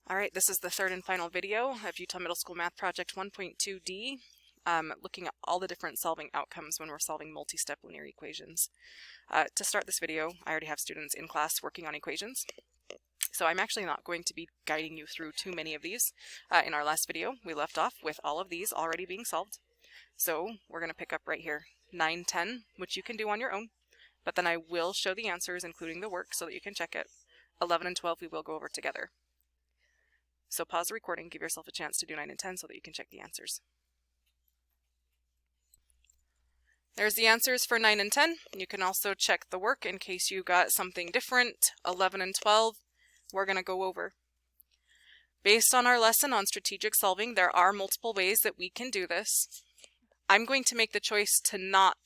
All right, this is the third and final video of Utah Middle School Math Project 1.2D, looking at all the different solving outcomes when we're solving multi-step linear equations. To start this video, I already have students in class working on equations, so I'm actually not going to be guiding you through too many of these. In our last video, we left off with all of these already being solved, so we're going to pick up right here, 9, 10, which you can do on your own, but then I will show the answers, including the work, so that you can check it. 11 and 12 we will go over together. So pause the recording, give yourself a chance to do 9 and 10 so that you can check the answers. There's the answers for 9 and 10. You can also check the work in case you got something different. 11 and 12, we're going to go over. Based on our lesson on strategic solving, there are multiple ways that we can do this. I'm going to make the choice to not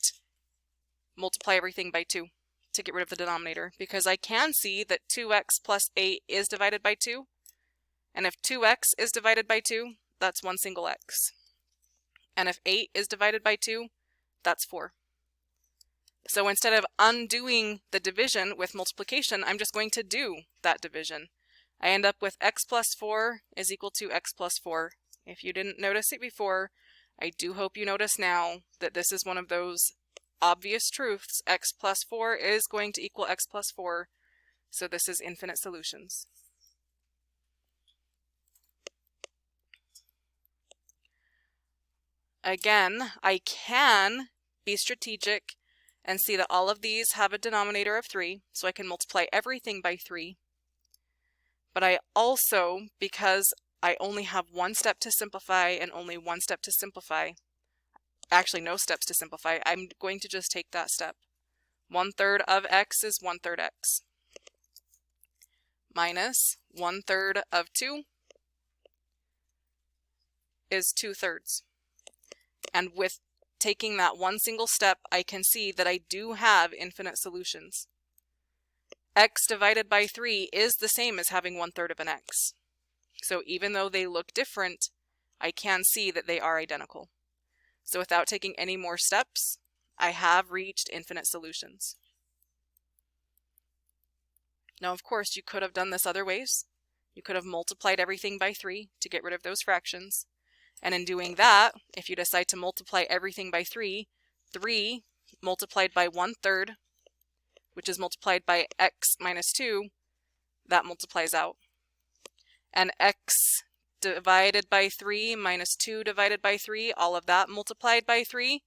multiply everything by 2 to get rid of the denominator, because I can see that 2x plus 8 is divided by 2. And if 2x is divided by 2, that's one single x. And if 8 is divided by 2, that's 4. So instead of undoing the division with multiplication, I'm just going to do that division. I end up with x plus 4 is equal to x plus 4. If you didn't notice it before, I do hope you notice now that this is one of those obvious truths. X plus 4 is going to equal x plus 4. So this is infinite solutions. Again, I can be strategic and see that all of these have a denominator of 3, so I can multiply everything by 3. But I also, because I only have one step to simplify and only one step to simplify, actually no steps to simplify, I'm going to just take that step. 1/3 of x is 1/3 x. Minus 1/3 of 2 is 2/3. And with taking that one single step, I can see that I do have infinite solutions. X divided by 3 is the same as having 1/3 of an x. So even though they look different, I can see that they are identical. So without taking any more steps, I have reached infinite solutions. Now, of course, you could have done this other ways. You could have multiplied everything by 3 to get rid of those fractions. And in doing that, if you decide to multiply everything by 3, 3 multiplied by 1/3, which is multiplied by x minus 2, that multiplies out. And x divided by 3 minus 2 divided by 3, all of that multiplied by 3,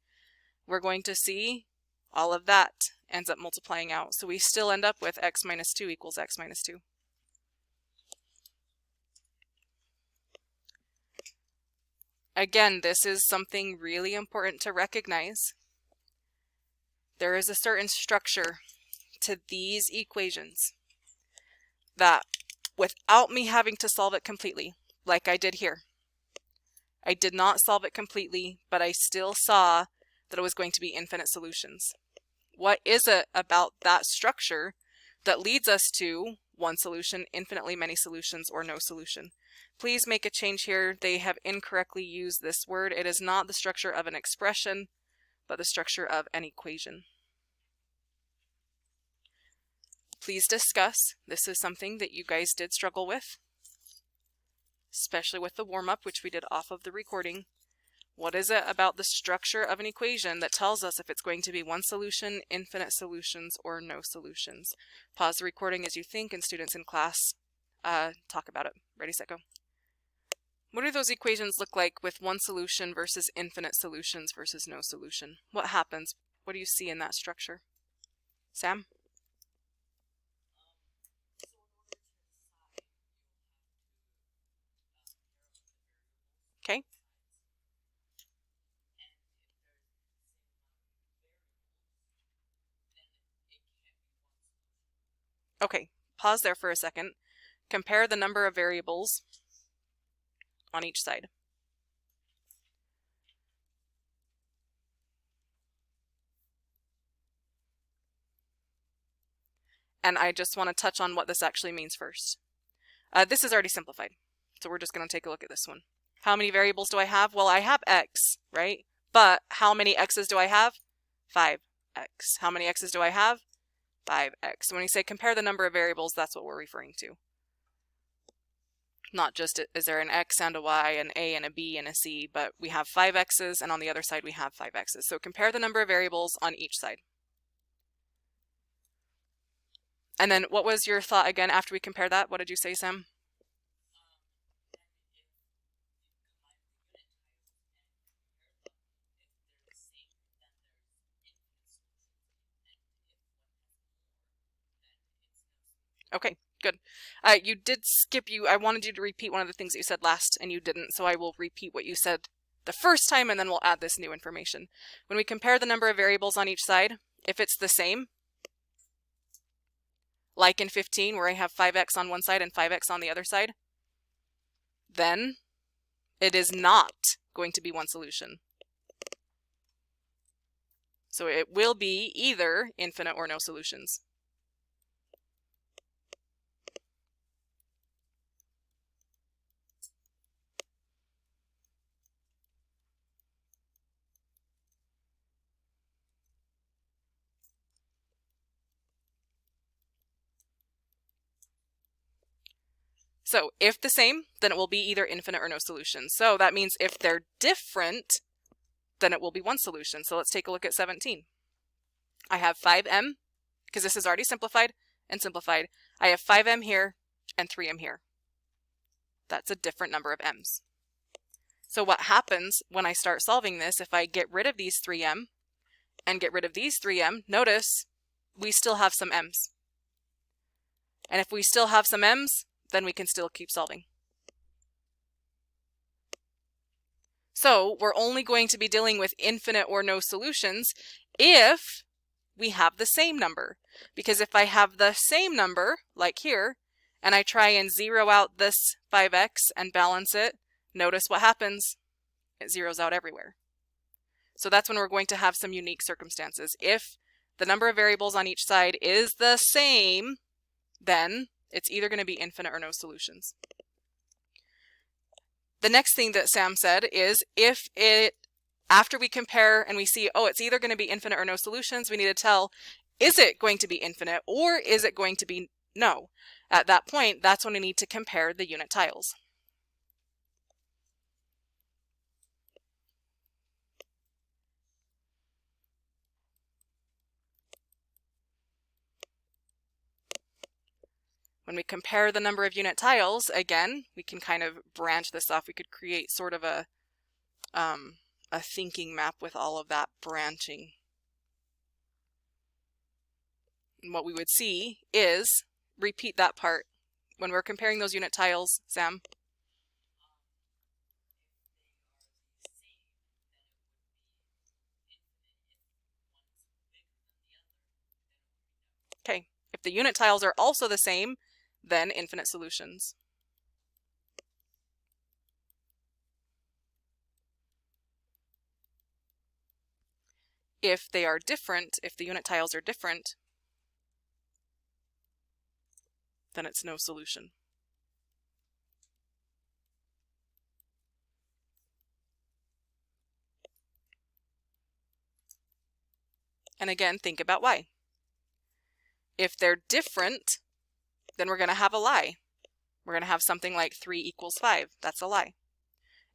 we're going to see all of that ends up multiplying out. So we still end up with x minus 2 equals x minus 2. Again, this is something really important to recognize. There is a certain structure to these equations that, without me having to solve it completely, like I did here, I did not solve it completely, but I still saw that it was going to be infinite solutions. What is it about that structure that leads us to one solution, infinitely many solutions, or no solution? Please make a change here. They have incorrectly used this word. It is not the structure of an expression, but the structure of an equation. Please discuss. This is something that you guys did struggle with, especially with the warm-up, which we did off of the recording. What is it about the structure of an equation that tells us if it's going to be one solution, infinite solutions, or no solutions? Pause the recording as you think, and students in class talk about it. Ready, set, go. What do those equations look like with one solution versus infinite solutions versus no solution? What happens? What do you see in that structure? Sam? Okay. Okay, pause there for a second. Compare the number of variables on each side. And I just want to touch on what this actually means first. This is already simplified, so we're just going to take a look at this one. How many variables do I have? Well, I have x, right? But how many x's do I have? 5x. How many x's do I have? 5x. So when we say compare the number of variables, that's what we're referring to. Not just is there an x and a y, an a and a b and a c, but we have 5 x's, and on the other side we have 5 x's. So compare the number of variables on each side. And then what was your thought again after we compare that? What did you say, Sam? Okay, good. You did skip I wanted you to repeat one of the things that you said last, and you didn't, so I will repeat what you said the first time, and then we'll add this new information. When we compare the number of variables on each side, if it's the same, like in 15 where I have 5x on one side and 5x on the other side, then it is not going to be one solution. So it will be either infinite or no solutions. So if the same, then it will be either infinite or no solution. So that means if they're different, then it will be one solution. So let's take a look at 17. I have 5m, because this is already simplified and simplified. I have 5m here and 3m here. That's a different number of m's. So what happens when I start solving this, if I get rid of these 3m and get rid of these 3m, notice we still have some m's. And if we still have some m's, then we can still keep solving. So we're only going to be dealing with infinite or no solutions if we have the same number. Because if I have the same number, like here, and I try and zero out this 5x and balance it, notice what happens. It zeroes out everywhere. So that's when we're going to have some unique circumstances. If the number of variables on each side is the same, then it's either going to be infinite or no solutions. The next thing that Sam said is if after we compare and we see, oh, it's either going to be infinite or no solutions, we need to tell, is it going to be infinite or is it going to be no? At that point, that's when we need to compare the unit tiles. When we compare the number of unit tiles, again, we can kind of branch this off. We could create sort of a thinking map with all of that branching. And what we would see is, repeat that part. When we're comparing those unit tiles, Sam? Okay, if the unit tiles are also the same, then infinite solutions. If they are different, if the unit tiles are different, then it's no solution. And again, think about why. If they're different, then we're going to have a lie. We're going to have something like 3 equals 5. That's a lie.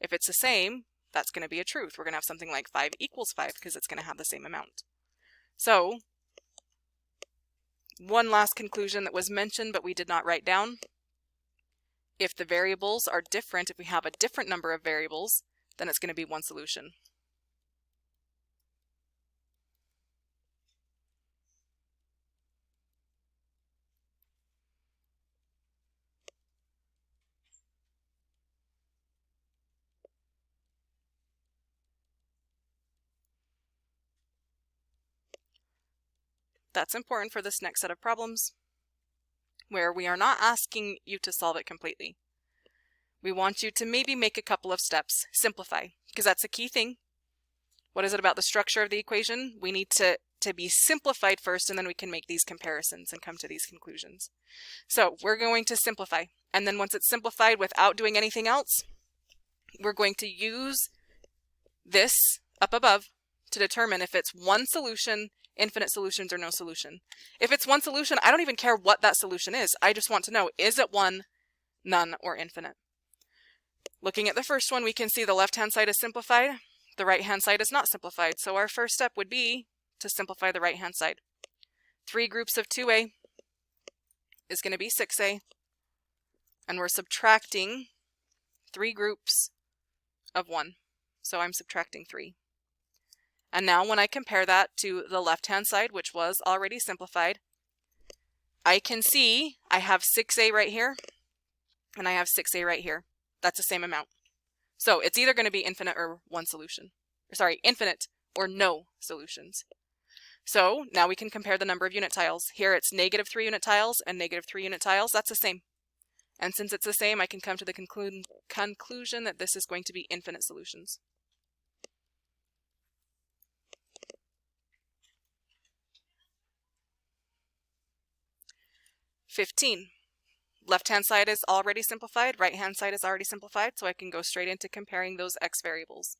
If it's the same, that's going to be a truth. We're going to have something like 5 equals 5 because it's going to have the same amount. So, one last conclusion that was mentioned but we did not write down. If the variables are different, if we have a different number of variables, then it's going to be one solution. That's important for this next set of problems, where we are not asking you to solve it completely. We want you to maybe make a couple of steps, simplify, because that's a key thing. What is it about the structure of the equation? We need to be simplified first, and then we can make these comparisons and come to these conclusions. So we're going to simplify, and then once it's simplified without doing anything else, we're going to use this up above to determine if it's one solution, infinite solutions, or no solution. If it's one solution, I don't even care what that solution is. I just want to know, is it one, none, or infinite? Looking at the first one, we can see the left-hand side is simplified, the right-hand side is not simplified. So our first step would be to simplify the right-hand side. 3 groups of 2a is going to be 6a, and we're subtracting 3 groups of 1. So I'm subtracting 3. And now when I compare that to the left-hand side, which was already simplified, I can see I have 6a right here, and I have 6a right here. That's the same amount. So it's either going to be infinite or one solution. Sorry, infinite or no solutions. So now we can compare the number of unit tiles. Here it's -3 unit tiles and -3 unit tiles. That's the same. And since it's the same, I can come to the conclusion that this is going to be infinite solutions. (15) Left-hand side is already simplified, right-hand side is already simplified, so I can go straight into comparing those x variables.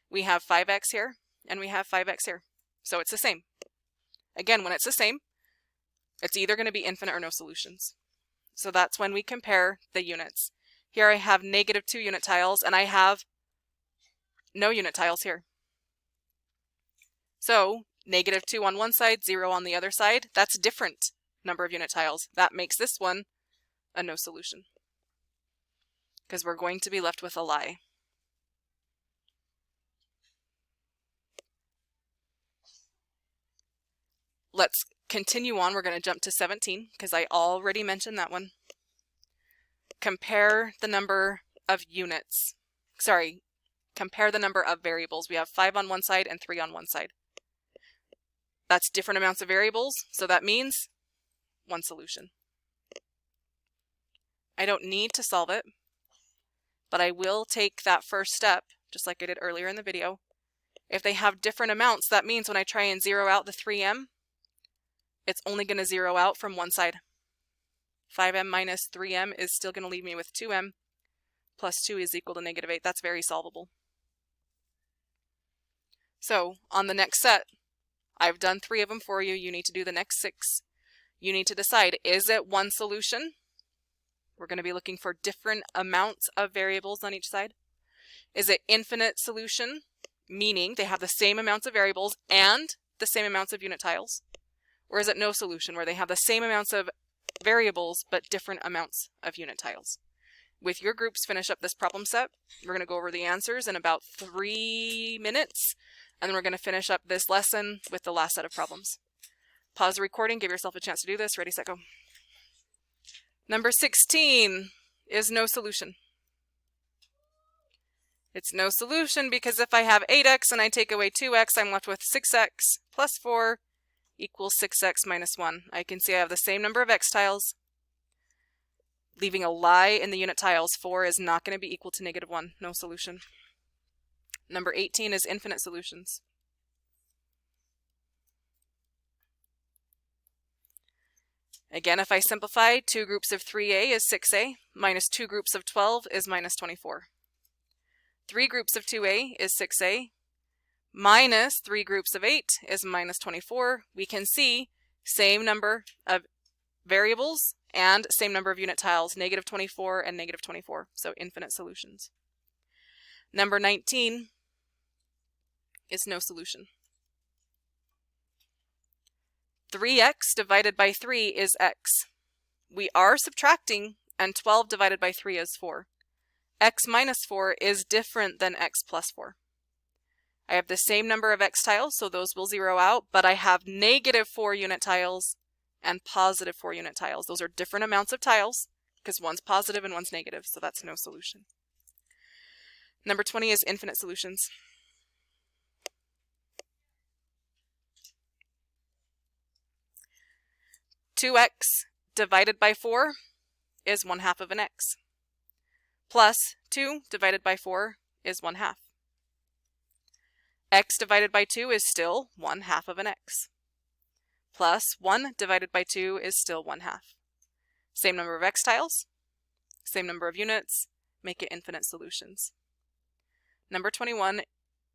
We have 5x here, and we have 5x here. So it's the same. Again, when it's the same, it's either going to be infinite or no solutions. So that's when we compare the units. Here I have -2 unit tiles, and I have no unit tiles here. So -2 on one side, 0 on the other side, that's a different number of unit tiles. That makes this one a no solution, because we're going to be left with a lie. Let's continue on. We're going to jump to 17, because I already mentioned that one. Compare the number of units. Sorry, compare the number of variables. We have 5 on one side and 3 on one side. That's different amounts of variables, so that means one solution. I don't need to solve it, but I will take that first step, just like I did earlier in the video. If they have different amounts, that means when I try and zero out the 3m, it's only going to zero out from one side. 5m minus 3m is still going to leave me with 2m, plus 2 is equal to -8. That's very solvable. So on the next set, I've done 3 of them for you. You need to do the next 6. You need to decide, is it one solution? We're going to be looking for different amounts of variables on each side. Is it infinite solution, meaning they have the same amounts of variables and the same amounts of unit tiles? Or is it no solution, where they have the same amounts of variables but different amounts of unit tiles? With your groups, finish up this problem set. We're going to go over the answers in about 3 minutes, and then we're going to finish up this lesson with the last set of problems. Pause the recording, give yourself a chance to do this. Ready, set, go. Number 16 is no solution. It's no solution because if I have 8x and I take away 2x, I'm left with 6x plus 4 equals 6x minus 1. I can see I have the same number of x tiles. Leaving a lie in the unit tiles, 4 is not going to be equal to -1. No solution. Number 18 is infinite solutions. Again, if I simplify, 2 groups of 3a is 6a, minus 2 groups of 12 is minus 24. 3 groups of 2a is 6a, minus 3 groups of 8 is minus 24. We can see same number of variables and same number of unit tiles, -24 and -24, so infinite solutions. Number 19 is no solution. 3x divided by 3 is x. We are subtracting, and 12 divided by 3 is 4. X minus 4 is different than x plus 4. I have the same number of x tiles, so those will zero out, but I have -4 unit tiles and +4 unit tiles. Those are different amounts of tiles, because one's positive and one's negative, so that's no solution. Number 20 is infinite solutions. (2x) divided by 4 is 1/2 of an x. Plus 2 divided by 4 is 1/2. X divided by 2 is still 1/2 of an x. Plus 1 divided by 2 is still 1/2. Same number of x tiles, same number of units, make it infinite solutions. Number 21,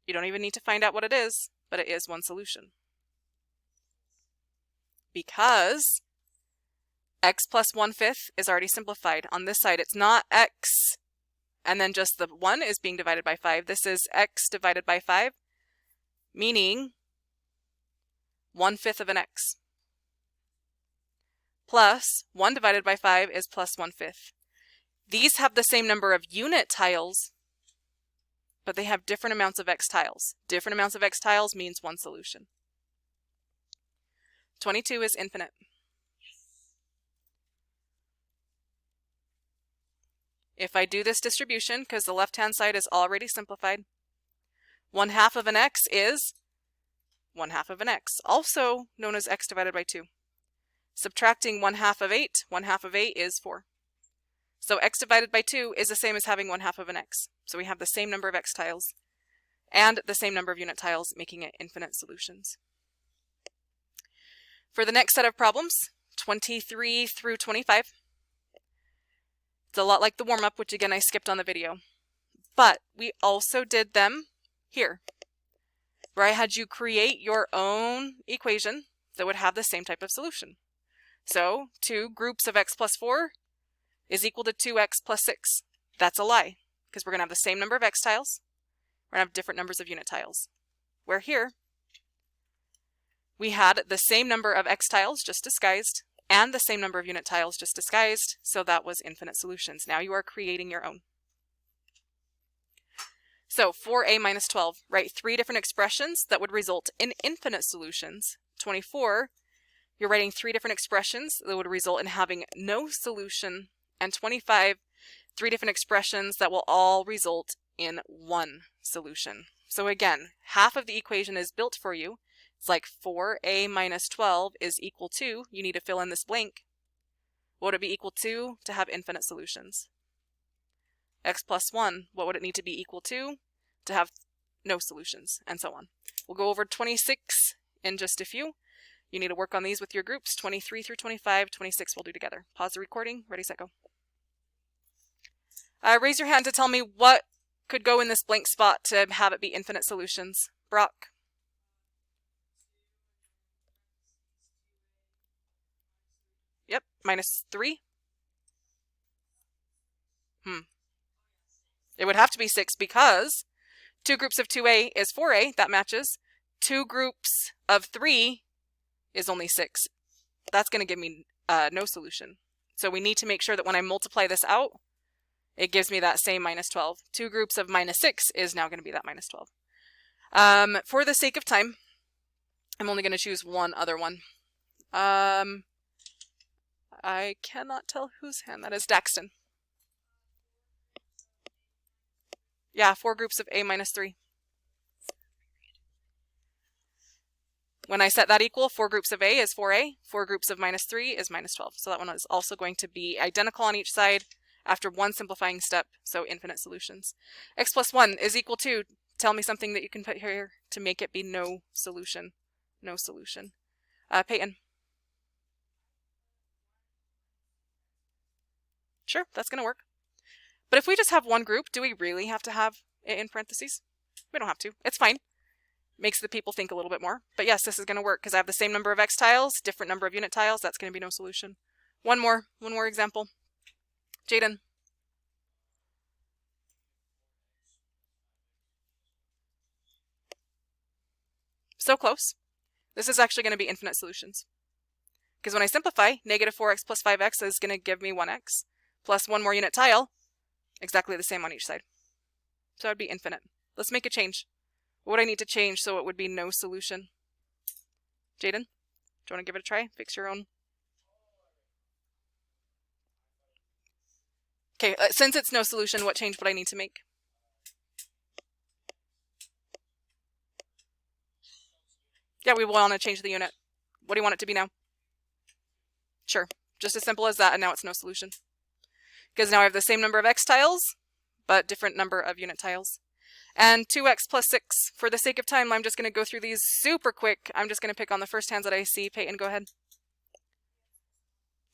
you don't even need to find out what it is, but it is one solution. Because x plus 1/5 is already simplified. On this side, it's not x and then just the 1 is being divided by 5. This is x divided by 5, meaning 1/5 of an x. Plus 1 divided by 5 is plus 1/5. These have the same number of unit tiles, but they have different amounts of x tiles. Different amounts of x tiles means one solution. 22 is infinite. If I do this distribution, because the left-hand side is already simplified, 1/2 of an x is 1/2 of an x, also known as x divided by 2. Subtracting 1/2 of 8, 1/2 of 8 is 4. So x divided by 2 is the same as having 1/2 of an x. So we have the same number of x tiles and the same number of unit tiles, making it infinite solutions. For the next set of problems, 23 through 25, it's a lot like the warm-up, which again I skipped on the video. But we also did them here, where I had you create your own equation that would have the same type of solution. So 2 groups of x plus 4 is equal to 2x plus 6. That's a lie, because we're going to have the same number of x tiles. We're going to have different numbers of unit tiles. Where here, we had the same number of x tiles, just disguised, and the same number of unit tiles, just disguised, so that was infinite solutions. Now you are creating your own. So 4a minus 12, write 3 different expressions that would result in infinite solutions. 24, you're writing 3 different expressions that would result in having no solution. And 25, 3 different expressions that will all result in one solution. So again, half of the equation is built for you. It's like 4a minus 12 is equal to, you need to fill in this blank. What would it be equal to have infinite solutions? X plus 1, what would it need to be equal to have no solutions, and so on. We'll go over 26 in just a few. You need to work on these with your groups, 23 through 25, 26 we'll do together. Pause the recording, ready, set, go. Raise your hand to tell me what could go in this blank spot to have it be infinite solutions. Brock. Yep, minus 3. It would have to be 6 because 2 groups of 2a is 4a, that matches. 2 groups of 3 is only 6. That's going to give me no solution. So we need to make sure that when I multiply this out, it gives me that same minus 12. 2 groups of minus 6 is now going to be that minus 12. For the sake of time, I'm only going to choose one other one. I cannot tell whose hand that is. Daxton. Yeah, 4 groups of a minus 3. When I set that equal, 4 groups of a is 4a, 4 groups of minus 3 is minus 12. So that one is also going to be identical on each side after one simplifying step, so infinite solutions. X plus 1 is equal to, tell me something that you can put here to make it be no solution. No solution. Peyton. Sure, that's going to work. But if we just have one group, do we really have to have it in parentheses? We don't have to. It's fine. Makes the people think a little bit more. But yes, this is going to work because I have the same number of x tiles, different number of unit tiles. That's going to be no solution. One more example. Jaden. So close. This is actually going to be infinite solutions. Because when I simplify, negative 4x plus 5x is going to give me 1x. Plus one more unit tile, exactly the same on each side. So it would be infinite. Let's make a change. What would I need to change so it would be no solution? Jaden, do you want to give it a try? Fix your own. Okay, since it's no solution, what change would I need to make? Yeah, we want to change the unit. What do you want it to be now? Sure, just as simple as that, and now it's no solution. Because now I have the same number of x tiles, but different number of unit tiles. And 2x plus 6. For the sake of time, I'm just going to go through these super quick. I'm just going to pick on the first hands that I see. Peyton, go ahead.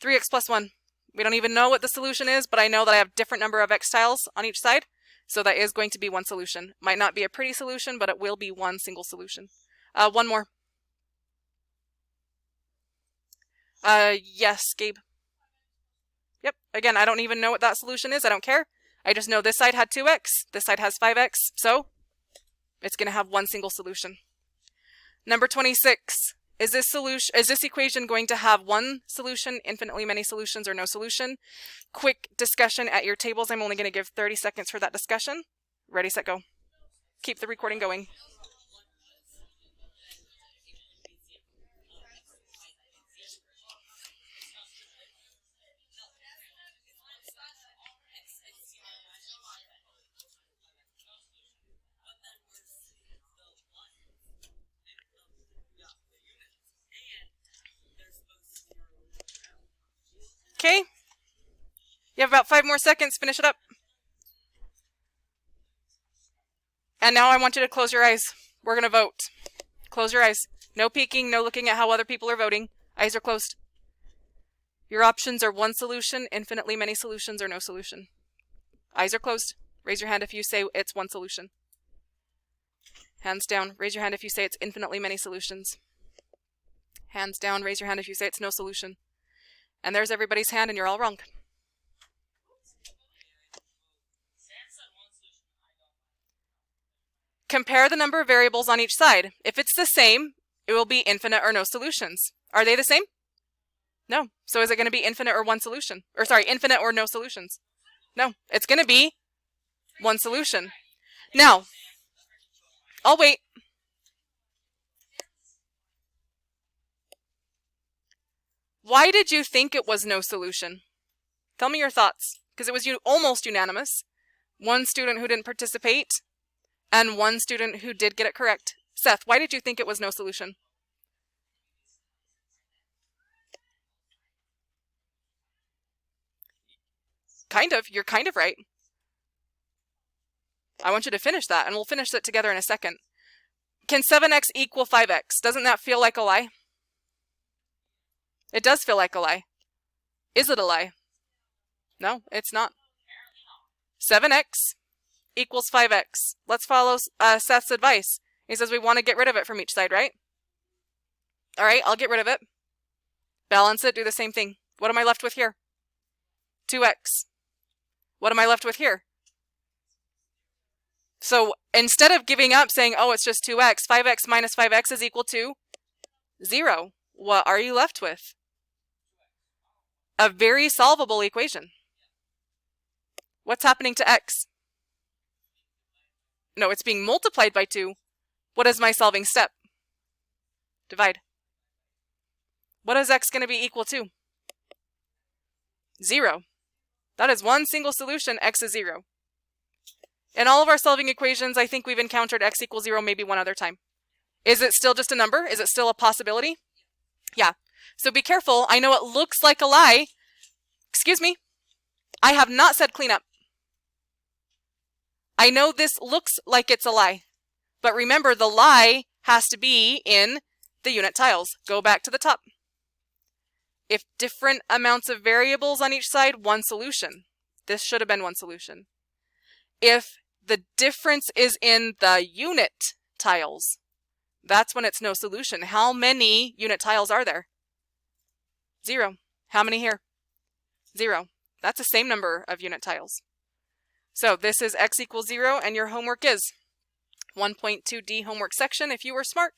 3x plus 1. We don't even know what the solution is, but I know that I have different number of x tiles on each side. So that is going to be one solution. Might not be a pretty solution, but it will be one single solution. One more. Yes, Gabe. Yep, again, I don't even know what that solution is. I don't care. I just know this side had 2x, this side has 5x, so it's going to have one single solution. Number 26. Is this equation going to have one solution, infinitely many solutions, or no solution? Quick discussion at your tables. I'm only going to give 30 seconds for that discussion. Ready, set, go. Keep the recording going. Okay. You have about 5 more seconds. Finish it up. And now I want you to close your eyes. We're going to vote. Close your eyes. No peeking, no looking at how other people are voting. Eyes are closed. Your options are one solution, infinitely many solutions, or no solution. Eyes are closed. Raise your hand if you say it's one solution. Hands down. Raise your hand if you say it's infinitely many solutions. Hands down. Raise your hand if you say it's no solution. And there's everybody's hand, and you're all wrong. Compare the number of variables on each side. If it's the same, it will be infinite or no solutions. Are they the same? No. So is it going to be infinite or one solution? Or sorry, infinite or no solutions? No. It's going to be one solution. Now, I'll wait. Why did you think it was no solution? Tell me your thoughts, because it was almost unanimous. One student who didn't participate, and one student who did get it correct. Seth, why did you think it was no solution? Kind of. You're kind of right. I want you to finish that, and we'll finish it together in a second. Can 7x equal 5x? Doesn't that feel like a lie? It does feel like a lie. Is it a lie? No, it's not. 7x equals 5x. Let's follow Seth's advice. He says we want to get rid of it from each side, right? All right, I'll get rid of it. Balance it, do the same thing. What am I left with here? 2x. What am I left with here? So instead of giving up saying, oh, it's just 2x, 5x minus 5x is equal to 0. What are you left with? A very solvable equation. What's happening to x? No, it's being multiplied by 2. What is my solving step? Divide. What is x going to be equal to? 0. That is one single solution, x is 0. In all of our solving equations, I think we've encountered x equals 0 maybe one other time. Is it still just a number? Is it still a possibility? Yeah. So be careful. I know it looks like a lie. Excuse me. I have not said clean up. I know this looks like it's a lie. But remember, the lie has to be in the unit tiles. Go back to the top. If different amounts of variables on each side, one solution. This should have been one solution. If the difference is in the unit tiles, that's when it's no solution. How many unit tiles are there? 0. How many here? 0. That's the same number of unit tiles. So this is x equals 0, and your homework is 1.2D homework section. If you were smart,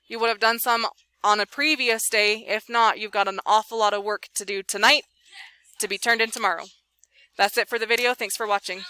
you would have done some on a previous day. If not, you've got an awful lot of work to do tonight to be turned in tomorrow. That's it for the video. Thanks for watching.